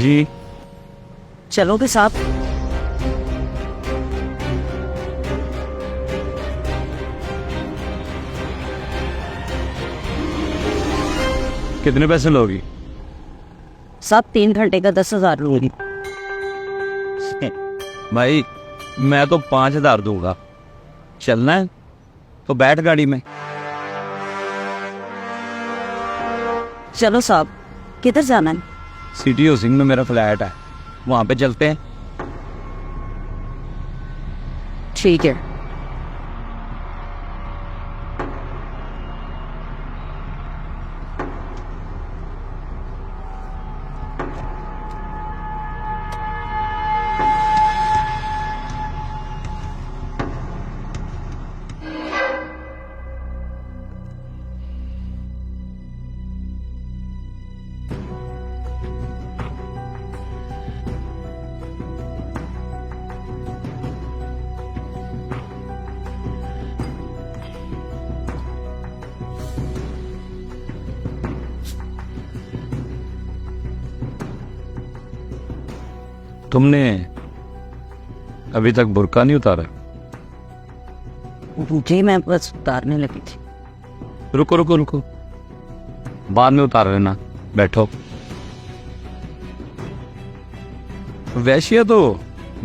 जी। चलोगे साहब? कितने पैसे लोगी? साहब 3 घंटे का 10,000 लूंगी। भाई मैं तो 5,000 दूंगा। चलना है तो बैठ गाड़ी में। चलो साहब, किधर जाना है? सिटी हाउसिंग में मेरा फ्लैट है, वहां पे चलते हैं। ठीक है। तुमने अभी तक बुर्का नहीं उतारा? जी मैं बस उतारने लगी थी। रुको रुको रुको, बाद में उतार लेना, बैठो। वैश्या तो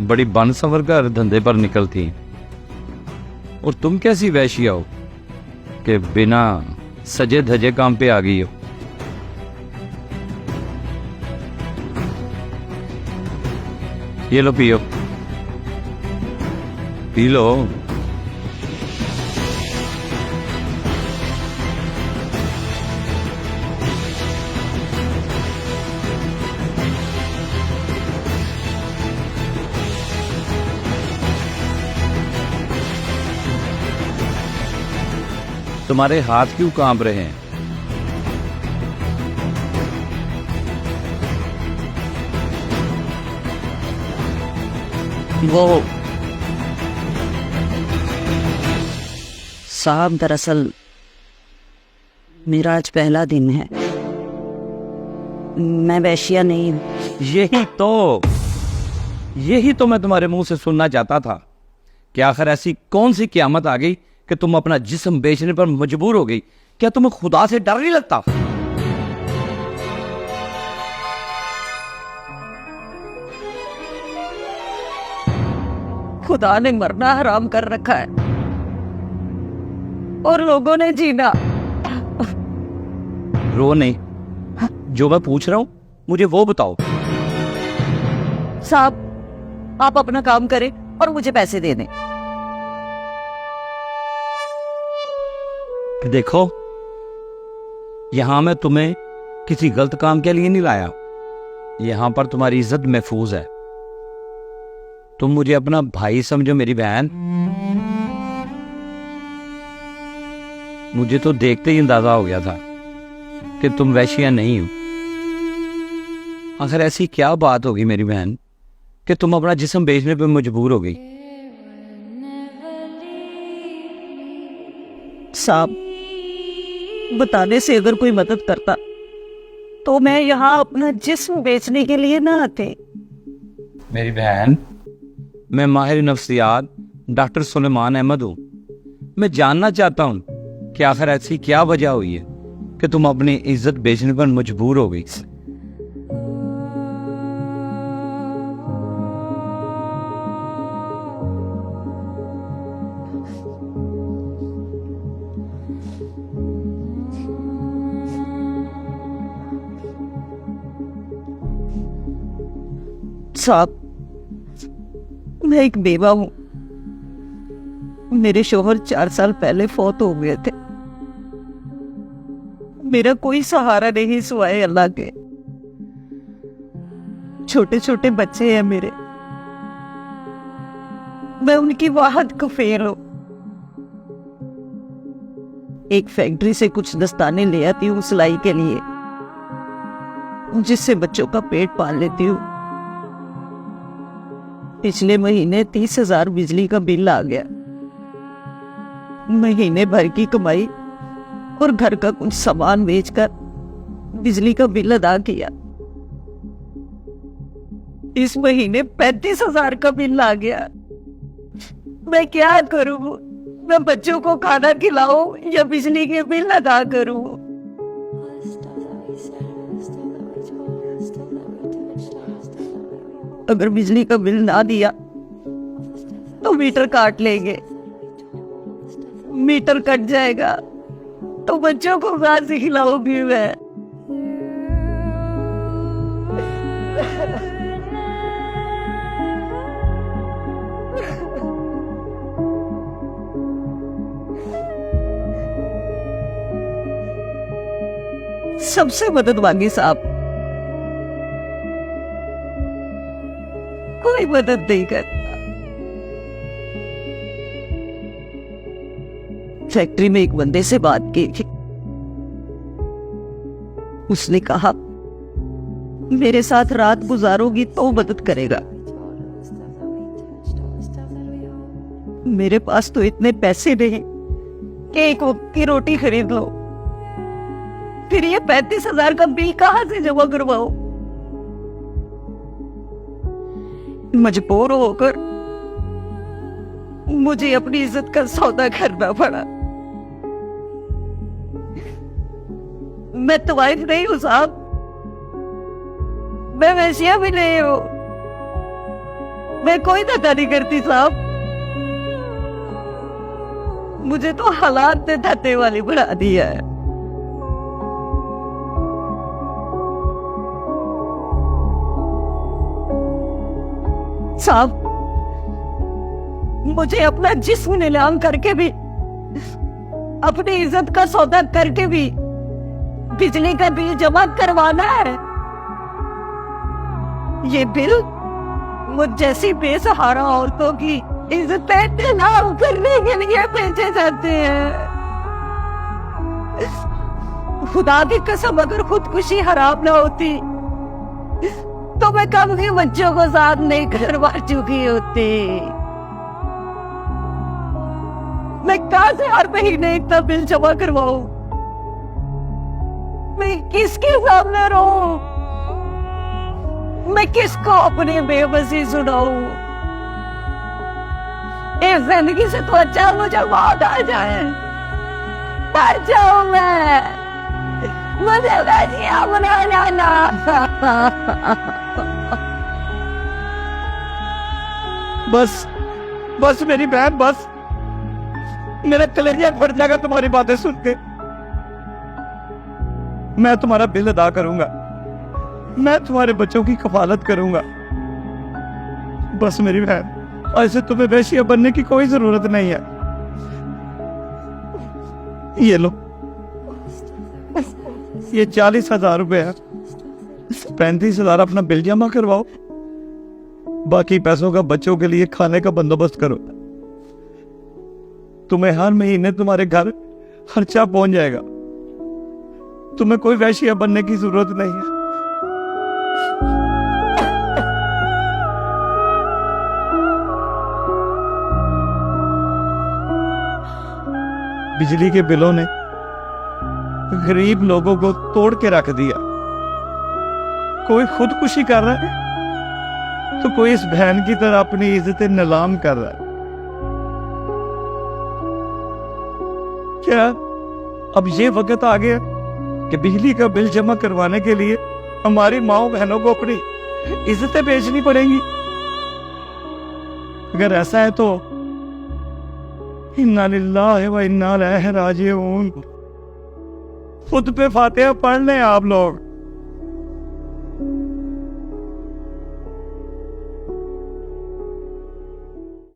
बड़ी बन संवर कर धंधे पर निकलती हैं, और तुम कैसी वैश्या हो कि बिना सजे धजे काम पे आ गई हो? ये लो पियो, पी लो। तुम्हारे हाथ क्यों कांप रहे हैं? वो साहब, दरअसल मेरा आज पहला दिन है। मैं वैश्या नहीं हूँ। यही तो मैं तुम्हारे मुंह से सुनना चाहता था कि आखिर ऐसी कौन सी क़यामत आ गई कि तुम अपना जिस्म बेचने पर मजबूर हो गई। क्या तुम्हें खुदा से डर नहीं लगता? खुदा ने मरना हराम कर रखा है और लोगों ने जीना। रो नहीं, जो मैं पूछ रहा हूं मुझे वो बताओ। साहब, आप अपना काम करें और मुझे पैसे दे दें। देखो, यहां मैं तुम्हें किसी गलत काम के लिए नहीं लाया। यहां पर तुम्हारी इज्जत महफूज है। तुम मुझे अपना भाई समझो, मेरी बहन। मुझे तो देखते ही अंदाजा हो गया था कि तुम वैश्या नहीं हो। आखिर ऐसी क्या बात होगी मेरी बहन कि तुम अपना जिस्म बेचने पर मजबूर हो गई? साहब, बताने से अगर कोई मदद करता तो मैं यहाँ अपना जिस्म बेचने के लिए ना आते। मेरी बहन, मैं माहिर नफ्सियात डॉक्टर सुलेमान अहमद हूँ। मैं जानना चाहता हूँ कि आखिर ऐसी क्या वजह हुई है कि तुम अपनी इज्जत बेचने पर मजबूर हो गई। साहब, मैं एक बेवा हूं। मेरे शोहर 4 साल पहले फौत हो गए थे। मेरा कोई सहारा नहीं सिवाय अल्लाह के। छोटे छोटे बच्चे हैं मेरे। मैं उनकी वाहद कफेल हूं। एक फैक्ट्री से कुछ दस्ताने ले आती हूँ सिलाई के लिए, जिससे बच्चों का पेट पाल लेती हूँ। पिछले महीने 30,000 बिजली का बिल आ गया। महीने भर की कमाई और घर का कुछ सामान बेचकर बिजली का बिल अदा किया। इस महीने 35,000 का बिल आ गया। मैं क्या करूं? मैं बच्चों को खाना खिलाऊं या बिजली के बिल अदा करूं? अगर बिजली का बिल ना दिया तो मीटर काट लेंगे। मीटर कट जाएगा तो बच्चों को कहाँ से खिलाऊंगी मैं? सबसे मदद मांगी साहब, कोई मदद नहीं करता। फैक्ट्री में एक बंदे से बात की, उसने कहा मेरे साथ रात गुजारोगी तो मदद करेगा। मेरे पास तो इतने पैसे नहीं कि एक वक्त की रोटी खरीद लो, फिर ये 35,000 का बिल कहां से जमा करवाओ? मजबूर होकर मुझे अपनी इज्जत का सौदा करना पड़ा। मैं तुम्हारी नहीं हूं साहब, मैं वैश्या भी नहीं हूं, मैं कोई धंधा नहीं करती साहब। मुझे तो हालात ने धंधे वाली बना दिया है। साहब, मुझे अपना जिस्म नीलाम करके भी, अपनी इज्जत का सौदा करके भी बिजली का बिल जमा करवाना है। ये बिल मुझ जैसी बेसहारा औरतों की इज्जतें नीलाम करने के लिए भेजे जाते हैं। खुदा की कसम, अगर खुदकुशी हराम ना होती तो मैं कब भी बच्चों को साथ नहीं करवा चुकी होती। मैं कहां से हर महीने इतना बिल जमा करवाऊं? मैं किसके सामने रहूं? मैं किसको अपनी बेबसी सुनाऊं? इस जिंदगी से तो अच्छा मुझे मौत आ जाए। मर जाऊं मैं, मुझे वैश्या बना लेना। बस बस मेरी बहन, बस। मेरा कलेजा फट जाएगा तुम्हारी बातें सुन के। मैं तुम्हारा बिल अदा करूंगा, मैं तुम्हारे बच्चों की कफालत करूंगा। बस मेरी बहन, ऐसे तुम्हें वैश्या बनने की कोई जरूरत नहीं है। ये लो, ये 40,000 रुपए है। 35,000 अपना बिल जमा करवाओ, बाकी पैसों का बच्चों के लिए खाने का बंदोबस्त करो। तुम्हें हर महीने तुम्हारे घर खर्चा पहुंच जाएगा। तुम्हें कोई वैश्या बनने की जरूरत नहीं है। बिजली के बिलों ने गरीब लोगों को तोड़ के रख दिया। कोई खुदकुशी कर रहा है तो कोई इस बहन की तरह अपनी इज्जतें नीलाम कर रहा है। क्या अब ये वक्त आ गया कि बिजली का बिल जमा करवाने के लिए हमारी माओ बहनों को अपनी इज्जतें बेचनी पड़ेंगी? अगर ऐसा है तो इन्ना लिल्लाहि व इन्ना इलैहि राजिऊन। खुद पे फातिहा पढ़ लें आप लोग।